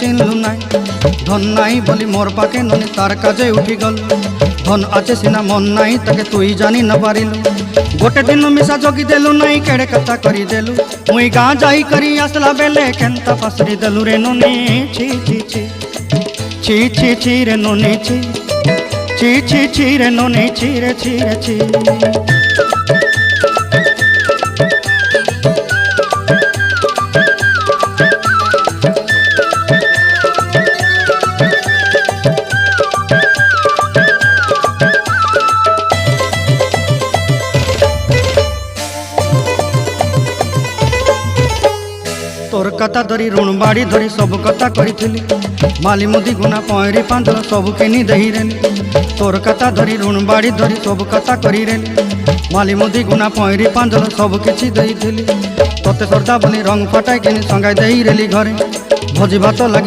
चिन्हलु नाई धन नाई बोली मोर पाके ननी तार काजे उठी गल धन आचे सिना मन नाई ताके तुई जानी न पारिलु गोटे दिन मिसा जगी देलु नाई केड़े कथा करी देलु मुई गाँ जाई करी आसला बेले केंता फासरी देलु रे ननी छी छी छी छी छी छी रे ननी छी छी छी छी रे ननी छी रे छी रे छी तोर कथा धरी ऋण बाड़ी धरी सब कथा करी माली मुदी गुना पहरी पांदल सब किनी दही रेली तोर कथा धरी ऋण बाड़ी धरी सब कथा करी रेली माली मुदी गुना पहरी पांदल सब किछि दही तोते सरदा बनी रंग फटाई किनी संगाई दही रेली घरे भोजी भात लगी